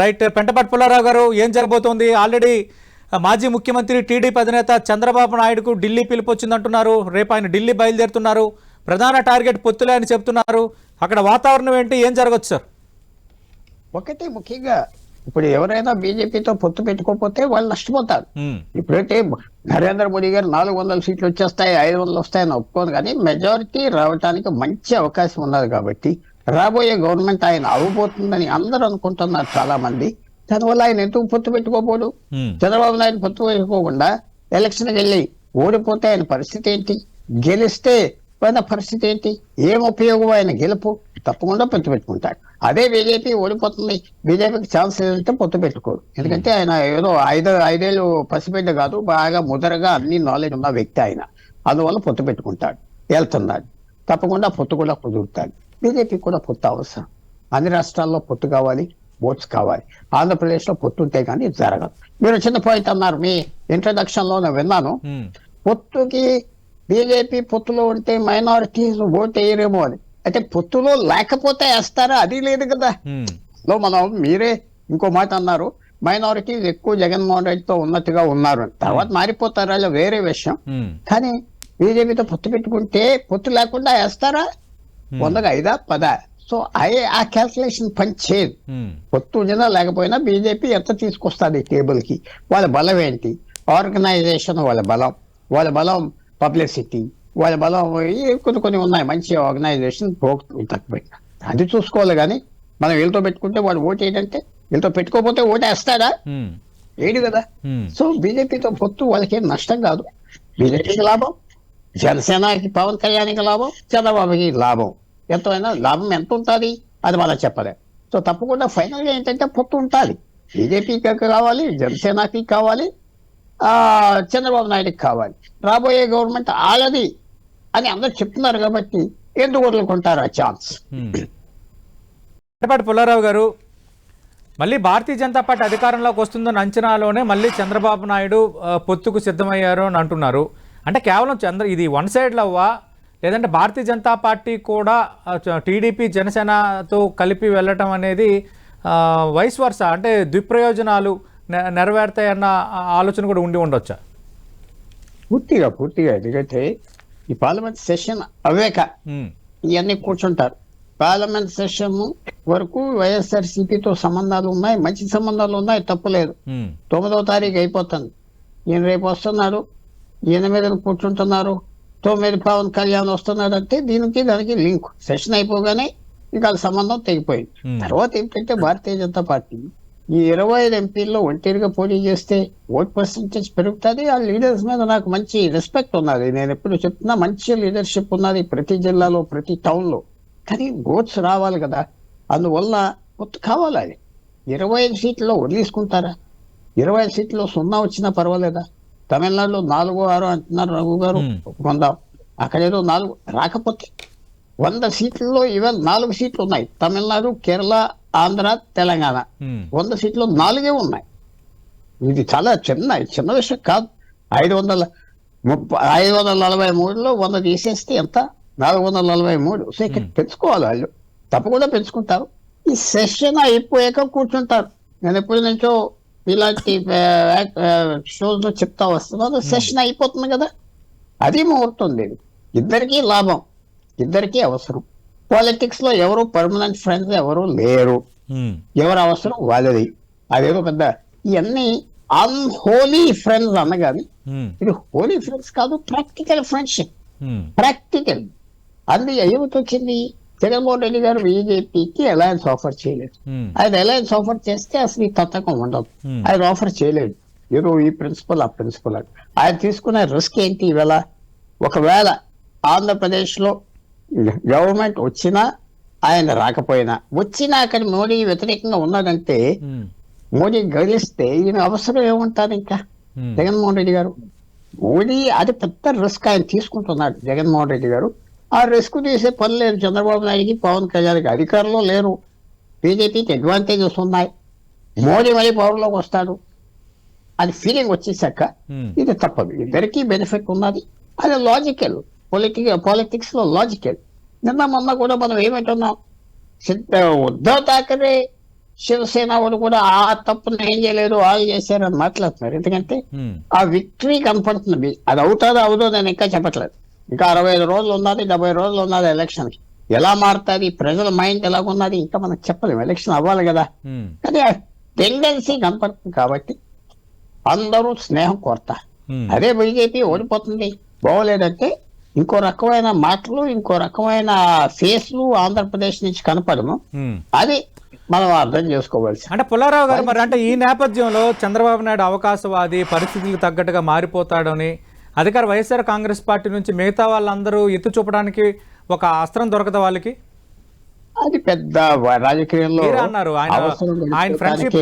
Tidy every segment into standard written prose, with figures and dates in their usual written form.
Right. Pentapati Pullarao గారు, ఏం జరగబోతోంది? ఆల్రెడీ మాజీ ముఖ్యమంత్రి టీడీపీ అధినేత చంద్రబాబు నాయుడుకు ఢిల్లీ పిలుపొచ్చిందంటున్నారు. రేపు ఆయన ఢిల్లీ బయలుదేరుతున్నారు. ప్రధాన టార్గెట్ పొత్తులే అని చెప్తున్నారు. అక్కడ వాతావరణం ఏంటి, ఏం జరగచ్చు సార్? ఒకటి ముఖ్యంగా ఇప్పుడు ఎవరైనా బీజేపీతో పొత్తు పెట్టుకోకపోతే వాళ్ళు నష్టపోతారు. ఇప్పుడైతే నరేంద్ర మోడీ గారు 400 సీట్లు వచ్చేస్తాయి, 500 వస్తాయని ఒప్పుకోను, కానీ మెజారిటీ రావడానికి మంచి అవకాశం ఉన్నది. కాబట్టి రాబోయే గవర్నమెంట్ ఆయన అవ్వబోతుందని అందరూ అనుకుంటున్నారు చాలా మంది. దానివల్ల ఆయన ఎందుకు పొత్తు పెట్టుకోబోడు? చంద్రబాబు నాయుడు పొత్తు పెట్టుకోకుండా ఎలక్షన్కి వెళ్ళి ఓడిపోతే ఆయన పరిస్థితి ఏంటి? గెలిస్తే ఆయన పరిస్థితి ఏంటి? ఏం ఉపయోగం ఆయన గెలుపు? తప్పకుండా పొత్తు పెట్టుకుంటాడు. అదే బీజేపీ ఓడిపోతుంది, బీజేపీకి ఛాన్స్ ఏదంటే పొత్తు పెట్టుకోడు. ఎందుకంటే ఆయన ఏదో ఐదేళ్ళు పసిబిడ్డ కాదు, బాగా ముదరగా అన్ని నాలెడ్జ్ ఉన్న వ్యక్తి ఆయన. అందువల్ల పొత్తు పెట్టుకుంటాడు, వెళ్తున్నాడు. తప్పకుండా పొత్తు కూడా కుదురుతాడు. బీజేపీ కూడా పొత్తు అవసరం. అన్ని రాష్ట్రాల్లో పొత్తు కావాలి, ఓట్స్ కావాలి. ఆంధ్రప్రదేశ్లో పొత్తు ఉంటే కానీ జరగదు. మీరు చిన్న పాయింట్ అన్నారు, మీ ఇంట్రడక్షన్ లో నేను విన్నాను, పొత్తుకి బీజేపీ పొత్తులో ఉంటే మైనారిటీస్ ఓట్ వేయరేమో అని. అయితే పొత్తులో లేకపోతే వేస్తారా? అది లేదు కదా. మనం మీరే ఇంకో మాట అన్నారు, మైనారిటీస్ ఎక్కువ జగన్మోహన్ రెడ్డితో ఉన్నట్టుగా ఉన్నారు. తర్వాత మారిపోతారా వేరే విషయం. కానీ బీజేపీతో పొత్తు పెట్టుకుంటే పొత్తు లేకుండా వేస్తారా? 100కి 5, 10. సో ఆ క్యాల్కులేషన్ పని చేయదు. పొత్తు ఉన్నా లేకపోయినా బీజేపీ ఎంత తీసుకొస్తుంది టేబుల్ కి? వాళ్ళ బలం ఏంటి? ఆర్గనైజేషన్ వాళ్ళ బలం పబ్లిసిటీ, వాళ్ళ బలం కొన్ని ఉన్నాయి. మంచి ఆర్గనైజేషన్ తక్కువ అది చూసుకోవాలి. కానీ మనం వీళ్ళతో పెట్టుకుంటే వాడు ఓటు ఏంటంటే, వీళ్ళతో పెట్టుకోకపోతే ఓటు వేస్తాడా? ఏడు కదా. సో బీజేపీతో పొత్తు వాళ్ళకేం నష్టం కాదు. బీజేపీకి లాభం, జనసేనకి పవన్ కళ్యాణ్కి లాభం, చంద్రబాబుకి లాభం. ఎంతైనా లాభం ఎంత ఉంటుంది అది మనం చెప్పలేం. సో తప్పకుండా ఫైనల్ గా ఏంటంటే పొత్తు ఉంటుంది. బీజేపీకి కావాలి, జనసేనకి కావాలి, చంద్రబాబు నాయుడుకి కావాలి. రాబోయే గవర్నమెంట్ ఆలది అని అందరూ చెప్తున్నారు. కాబట్టి ఎందుకు వదులుకుంటారు ఆ ఛాన్స్? పెంటపాటి పుల్లారావు గారు, మళ్ళీ భారతీయ జనతా పార్టీ అధికారంలోకి వస్తుందని అంచనాలోనే మళ్ళీ చంద్రబాబు నాయుడు పొత్తుకు సిద్ధమయ్యారు అని అంటున్నారు. అంటే కేవలం ఇది వన్ సైడ్ లవ్వా, లేదంటే భారతీయ జనతా పార్టీ కూడా టీడీపీ జనసేనతో కలిపి వెళ్ళటం అనేది వైస్ వర్సా, అంటే ద్విప్రయోజనాలు నెరవేరుతాయన్న ఆలోచన కూడా ఉండి ఉండొచ్చా? పూర్తిగా. ఎందుకంటే ఈ పార్లమెంట్ సెషన్ అవేక ఇవన్నీ కూర్చుంటారు. పార్లమెంట్ సెషన్ వరకు వైఎస్ఆర్సీపీతో సంబంధాలు ఉన్నాయి, మంచి సంబంధాలు ఉన్నాయి, తప్పులేదు. 9వ తారీఖు అయిపోతుంది. ఈయన రేపు వస్తున్నాడు, ఈయన మీద కూర్చుంటున్నారు. 9 పవన్ కళ్యాణ్ వస్తున్నాడు అంటే దానికి లింక్. సెషన్ అయిపోగానే ఇంకా సంబంధం తెగిపోయింది. తర్వాత ఏంటంటే భారతీయ జనతా పార్టీ ఈ 25 ఎంపీల్లో ఒంటరిగా పోటీ చేస్తే ఓట్ పర్సెంటేజ్ పెరుగుతుంది. ఆ లీడర్స్ మీద నాకు మంచి రెస్పెక్ట్ ఉన్నది. నేను ఎప్పుడు చెప్తున్నా, మంచి లీడర్షిప్ ఉన్నది ప్రతి జిల్లాలో, ప్రతి టౌన్ లో. కానీ ఓట్స్ రావాలి కదా, అందువల్ల పొత్తు కావాలి. అది 25 సీట్లలో వదిలేసుకుంటారా? 25 సీట్లలో 0 వచ్చినా పర్వాలేదా? తమిళనాడులో 4, 6 అంటున్నారు రఘు గారు, ఒప్పుకుందాం. అక్కడేదో 4 రాకపోతే 100 సీట్లలో ఇవాళ 4 సీట్లు ఉన్నాయి. తమిళనాడు, కేరళ, ఆంధ్ర, తెలంగాణ 100 సీట్లు 4 ఉన్నాయి. ఇది చాలా చిన్న విషయం కాదు. 543లో 100 తీసేస్తే ఎంత? 443. సో ఇక్కడ పెంచుకోవాలి. వాళ్ళు తప్పకుండా పెంచుకుంటారు. ఈ సెషన్ అయిపోయాక కూర్చుంటారు. నేను ఎప్పటి నుంచో ఇలాంటి షోస్ లో చెప్తా వస్తున్నాను. సెషన్ అయిపోతుంది కదా, అది ముహూర్తం లేదు. ఇద్దరికీ లాభం, ఇద్దరికీ అవసరం. పాలిటిక్స్ లో ఎవరు పర్మనెంట్ ఫ్రెండ్స్ ఎవరు లేరు. ఎవరు అవసరం వాళ్ళది. అదేదో పెద్ద ఇవన్నీ అన్హోలీ ఫ్రెండ్స్ అన్నగాని, ఇది హోలీ ఫ్రెండ్స్ కాదు, ప్రాక్టికల్ ఫ్రెండ్షిప్. ప్రాక్టికల్ అది ఏమిటి వచ్చింది? జగన్మోహన్ రెడ్డి గారు బీజేపీకి అలయన్స్ ఆఫర్ చేయలేదు. ఆయన అలయన్స్ ఆఫర్ చేస్తే అసలు ఈ తత్తకం ఉండదు. ఆయన ఆఫర్ చేయలేదు. ఏదో ఈ ప్రిన్సిపల్ ఆ ప్రిన్సిపల్ అని. ఆయన తీసుకునే రిస్క్ ఏంటి? ఇవాళ ఒకవేళ ఆంధ్రప్రదేశ్ లో గవర్నమెంట్ వచ్చినా, ఆయన రాకపోయినా, వచ్చినా అక్కడ మోడీ వ్యతిరేకంగా ఉన్నాడంటే, మోడీ గెలిస్తే ఈయన అవసరం ఏముంటారు ఇంకా? జగన్మోహన్ రెడ్డి గారు మోడీ అది పెద్ద రిస్క్ ఆయన తీసుకుంటున్నాడు. జగన్మోహన్ రెడ్డి గారు ఆ రిస్క్ తీసే పని లేదు. చంద్రబాబు నాయుడికి, పవన్ కళ్యాణ్కి అధికారంలో లేరు. బీజేపీకి అడ్వాంటేజెస్ ఉన్నాయి. మోడీ మళ్ళీ పవర్లోకి వస్తాడు అది ఫీలింగ్ వచ్చేసాక ఇది తప్పదు. ఇద్దరికీ బెనిఫిట్ ఉన్నది. అది లాజికల్. పాలిటిక్స్ లో లాజికల్. మొన్న కూడా మనం ఏమంటున్నాం, ఉద్ధవ్ ఠాకరే శివసేన వాళ్ళు కూడా ఆ తప్పును ఏం చేయలేదు వాళ్ళు చేశారని మాట్లాడుతున్నారు. ఎందుకంటే ఆ విక్టరీ కనపడుతుంది. అది అవుతుందో అవదో నేను ఇంకా చెప్పట్లేదు. ఇంకా 65 రోజులు ఉన్నది, 70 రోజులు ఉన్నది ఎలక్షన్కి. ఎలా మారుతుంది, ప్రజల మైండ్ ఎలాగున్నది ఇంకా మనకు చెప్పలేము. ఎలక్షన్ అవ్వాలి కదా. కానీ ఆ టెండెన్సీ కనపడుతుంది కాబట్టి అందరూ స్నేహం కోరతారు. అదే బీజేపీ ఓడిపోతుంది బాగోలేదంటే ఇంకో రకమైన మాటలు, ఇంకో రకమైన ఫేస్లు ఆంధ్రప్రదేశ్ నుంచి కనపడము. అది మనం అర్థం చేసుకోవాల్సి. అంటే పుల్లారావు గారు, మరి అంటే ఈ నేపథ్యంలో చంద్రబాబు నాయుడు అవకాశవాది, పరిస్థితులకు తగ్గట్టుగా మారిపోతాడని అధికార వైఎస్ఆర్ కాంగ్రెస్ పార్టీ నుంచి మిగతా వాళ్ళందరూ ఎత్తు చూపడానికి ఒక అస్త్రం దొరకదు వాళ్ళకి? అది పెద్ద రాజకీయంలో అన్నారు ఆయన ఫ్రెండ్షిప్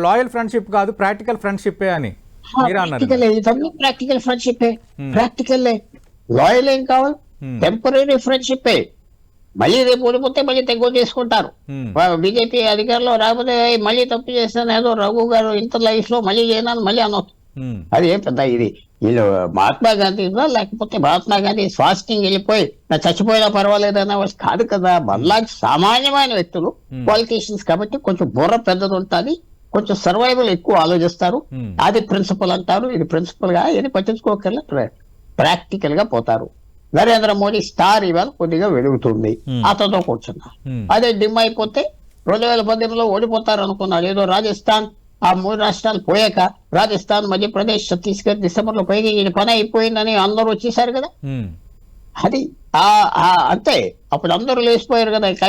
లాయల్ ఫ్రెండ్షిప్ కాదు, ప్రాక్టికల్ ఫ్రెండ్షిప్ అని ప్రాక్టికల్ ఫ్రెండ్షిప్. ప్రాక్టికల్ లాయల్ ఏం కావాలి, టెంపరీ ఫ్రెండ్షిప్. మళ్ళీ రేపు ఓడిపోతే మళ్ళీ తెగో చేసుకుంటారు. బీజేపీ అధికారంలో రాకపోతే మళ్ళీ తప్పు చేస్తాను ఏదో రఘు గారు ఇంత లైఫ్ లో మళ్ళీ చేయను మళ్ళీ అనొచ్చు. అది ఏం పెద్ద ఇది వీళ్ళు మహాత్మా గాంధీ లేకపోతే మహాత్మా గాంధీ ఫాస్టింగ్ వెళ్ళిపోయి నా చచ్చిపోయినా పర్వాలేదన్న వాళ్ళు కాదు కదా. మనలాంటి సామాన్యమైన వ్యక్తులు పాలిటీషియన్స్ కాబట్టి కొంచెం బుర్ర పెద్దది ఉంటుంది, కొంచెం సర్వైవల్ ఎక్కువ ఆలోచిస్తారు. అది ప్రిన్సిపల్ అంటారు, ఇది ప్రిన్సిపల్ గా ఇది పట్టించుకోకర్లే, ప్రాక్టికల్ గా పోతారు. నరేంద్ర మోడీ స్టార్ ఇవాళ కొద్దిగా వెలుగుతుంది, అతనితో కూర్చున్నారు. అదే డిమ్ అయిపోతే 2018లో ఓడిపోతారు అనుకున్నారు. ఏదో రాజస్థాన్ ఆ 3 రాష్ట్రాలు పోయాక రాజస్థాన్, మధ్యప్రదేశ్, ఛత్తీస్గఢ్ డిసెంబర్లో పోయి ఈయన పని అయిపోయిందని అందరూ వచ్చేసారు కదా. అది అంతే. అప్పుడు అందరూ లేచిపోయారు కదా, ఇక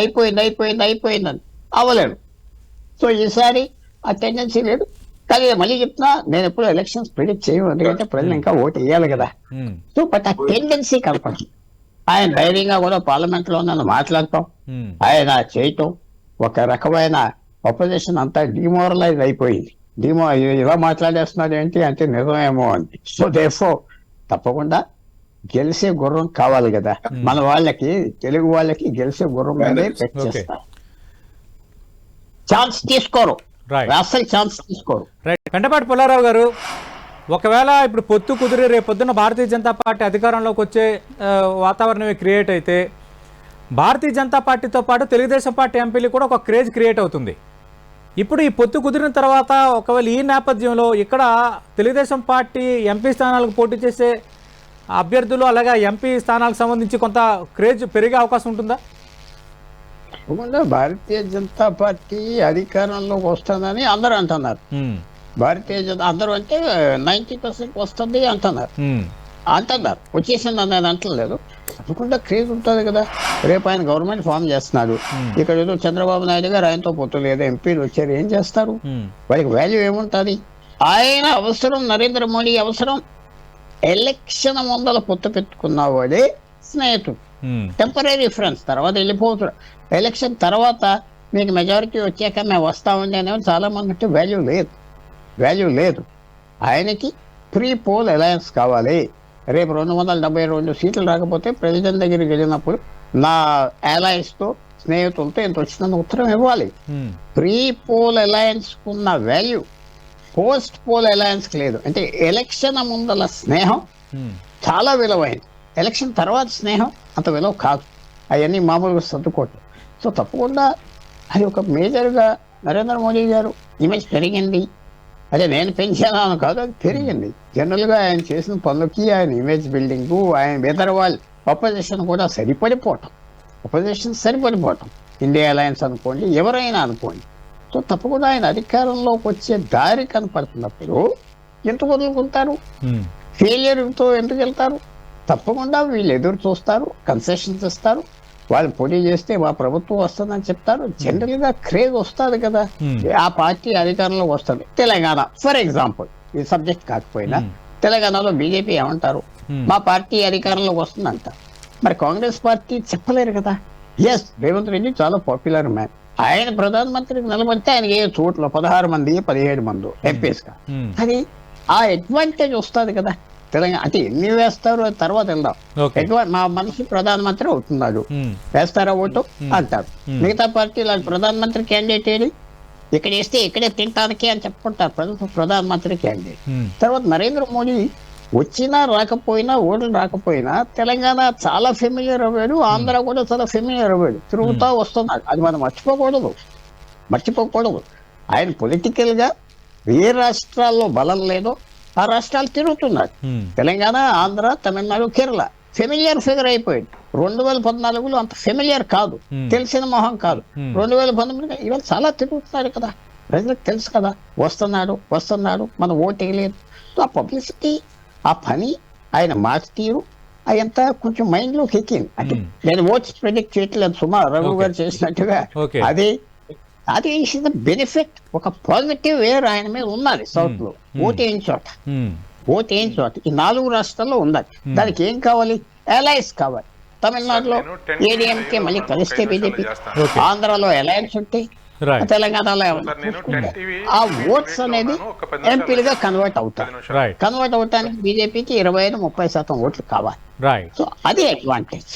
అయిపోయిందని అవ్వలేడు. సో ఈసారి ఆ టెండెన్సీ లేదు. కానీ మళ్ళీ చెప్తున్నా, నేను ఎప్పుడు ఎలక్షన్స్ ప్రిడిక్ట్ చేయను, ఎందుకంటే ప్రజలు ఇంకా ఓటు వేయాలి కదా. సో బట్ ఆ టెండెన్సీ కనపడదు. ఆయన ధైర్యంగా కూడా పార్లమెంట్ లో నన్ను మాట్లాడటం, ఆయన చేయటం, ఒక రకమైన అపోజిషన్ అంతా డిమోరలైజ్ అయిపోయింది. ఇలా మాట్లాడేస్తున్నాడు ఏంటి అంటే నిజమేమో అని. సో దేర్ఫోర్ తప్పకుండా గెలిచే గుర్రం కావాలి కదా. మన వాళ్ళకి, తెలుగు వాళ్ళకి గెలిచే గుర్రం మీదే పెట్టేస్తారు. ఛాన్స్ తీసుకోరు, అసలు ఛాన్స్ తీసుకోరు. కంటపాటి పుల్లారావు గారు, ఒకవేళ ఇప్పుడు పొత్తు కుదిరి రేపొద్దున భారతీయ జనతా పార్టీ అధికారంలోకి వచ్చే వాతావరణమే క్రియేట్ అయితే భారతీయ జనతా పార్టీతో పాటు తెలుగుదేశం పార్టీ ఎంపీలు కూడా ఒక క్రేజ్ క్రియేట్ అవుతుంది. ఇప్పుడు ఈ పొత్తు కుదిరిన తర్వాత ఒకవేళ ఈ నేపథ్యంలో ఇక్కడ తెలుగుదేశం పార్టీ ఎంపీ స్థానాలకు పోటీ చేసే అభ్యర్థులు అలాగే ఎంపీ స్థానాలకు సంబంధించి కొంత క్రేజ్ పెరిగే అవకాశం ఉంటుందా? భారతీయ జనతా పార్టీ అధికారంలోకి వస్తుందని అందరూ అంటున్నారు. భారతీయ జనతా అందరూ అంటే 90% వస్తుంది అంటున్నారు. వచ్చేసింది అన్నది అంటలేదు. తప్పకుండా క్రేజ్ ఉంటుంది కదా. రేపు ఆయన గవర్నమెంట్ ఫామ్ చేస్తున్నాడు. ఇక్కడ ఏదో చంద్రబాబు నాయుడు గారు ఆయనతో పొత్తు లేదు, ఎంపీలు వచ్చారు, ఏం చేస్తారు? వారికి వాల్యూ ఏముంటుంది? ఆయన అవసరం, నరేంద్ర మోడీ అవసరం ఎలక్షన్ ముందల పొత్తు పెట్టుకున్న వాడే స్నేహితుడు. టెంపరీ ఫ్రెండ్స్, తర్వాత వెళ్ళిపోతాడు. ఎలక్షన్ తర్వాత మీకు మెజారిటీ వచ్చాక మేము వస్తామండి అనేవి చాలా మందికి వాల్యూ లేదు. ఆయనకి ప్రీ పోల్ అలయన్స్ కావాలి. రేపు 272 సీట్లు రాకపోతే ప్రెసిడెంట్ దగ్గరికి వెళ్ళినప్పుడు నా అలయన్స్తో, స్నేహితులతో ఎంత వచ్చినందుకు ఉత్తరం ఇవ్వాలి. ప్రీ పోల్ అలయన్స్ ఉన్న వాల్యూ పోస్ట్ పోల్ అలయన్స్ లేదు. అంటే ఎలక్షన్ ముందల స్నేహం చాలా విలువైంది, ఎలక్షన్ తర్వాత స్నేహం అంత విలువ కాదు. అవన్నీ మామూలుగా సర్దుకోవటం. సో తప్పకుండా అది ఒక మేజర్గా నరేంద్ర మోడీ గారు ఇమేజ్ పెరిగింది. అదే నేను పెంచాను కాదు, అది పెరిగింది. జనరల్గా ఆయన చేసిన పనులకి, ఆయన ఇమేజ్ బిల్డింగ్, ఆయన ఇతర వాళ్ళు అపోజిషన్ కూడా సరిపడిపోవటం, ఇండియా అలయన్స్ అనుకోండి, ఎవరైనా అనుకోండి. సో తప్పకుండా ఆయన అధికారంలోకి వచ్చే దారి కనపడుతున్నప్పుడు ఎందుకు వదులుకుంటారు? ఫెయిలియర్తో ఎందుకు వెళ్తారు? తప్పకుండా వీళ్ళు ఎదురు చూస్తారు, కన్సెషన్స్ ఇస్తారు. వాళ్ళు పోటీ చేస్తే మా ప్రభుత్వం వస్తుందని చెప్తారు. జనరల్ గా క్రేజ్ వస్తుంది కదా, ఆ పార్టీ అధికారంలోకి వస్తుంది. తెలంగాణ ఫర్ ఎగ్జాంపుల్, ఈ సబ్జెక్ట్ కాకపోయినా తెలంగాణలో బీజేపీ ఏమంటారు? మా పార్టీ అధికారంలోకి వస్తుందంట. మరి కాంగ్రెస్ పార్టీ చెప్పలేరు కదా. ఎస్, రేవంత్ రెడ్డి చాలా పాపులర్ మ్యాన్. ఆయన ప్రధానమంత్రికి నిలబడితే ఆయనకి 7 చోట్ల 16 మంది 17 మంది ఎంపీస్ గా, అది ఆ అడ్వాంటేజ్ వస్తుంది కదా. తెలంగాణ అంటే ఎన్ని వేస్తారు తర్వాత వెళ్దాం. మా మనిషి ప్రధానమంత్రి అవుతున్నాడు, వేస్తారా ఓటు అంటారు. మిగతా పార్టీలు ప్రధానమంత్రి క్యాండిడేట్ ఏది, ఇక్కడ వేస్తే ఇక్కడే తింటానికి అని చెప్పుకుంటారు ప్రధానమంత్రి క్యాండిడేట్. తర్వాత నరేంద్ర మోడీ వచ్చినా రాకపోయినా, ఓట్లు రాకపోయినా తెలంగాణ చాలా ఫెమిలియర్ అవ్వాడు, ఆంధ్ర కూడా చాలా ఫెమిలియర్ అవ్వాడు, తిరుగుతా వస్తున్నాడు. అది మనం మర్చిపోకూడదు. మర్చిపోకూడదు. ఆయన పొలిటికల్గా ఏ రాష్ట్రాల్లో బలం లేదో ఆ రాష్ట్రాలు తిరుగుతున్నాడు. తెలంగాణ, ఆంధ్ర, తమిళనాడు, కేరళ ఫెమిలియర్ ఫిగర్ అయిపోయింది. 2014లో అంత ఫెమిలియర్ కాదు, తెలిసిన మొహం కాదు. 2019 ఇవాళ చాలా తిరుగుతున్నాడు కదా, ప్రజలకు తెలుసు కదా, వస్తున్నాడు మన ఓటు వేయలేదు. ఆ పబ్లిసిటీ, ఆ పని, ఆయన మాట తీరు అదంతా కొంచెం మైండ్లోకి ఎక్కింది. అంటే నేను ఓట్స్ ప్రెడిక్ట్ చేయట్లేదు సుమా, రఘు గారు చేసినట్టుగా. అది ఈస్ ద బెనిఫిట్, ఒక పాజిటివ్ వేర్ ఆయన మీద ఉన్నది సౌత్ లో. ఓటు వేయిన చోట ఈ 4 రాష్ట్రాల్లో ఉన్నది. దానికి ఏం కావాలి? అలయన్స్ కావాలి. తమిళనాడులో ఏడీఎంకే మళ్ళీ కలిస్తే బీజేపీ, ఆంధ్రాలో అలయన్స్ ఉంటే, తెలంగాణలో ఆ ఓట్స్ అనేది ఎంపీలుగా కన్వర్ట్ అవటానికి బీజేపీకి 25-30% ఓట్లు కావాలి. సో అది అడ్వాంటేజ్.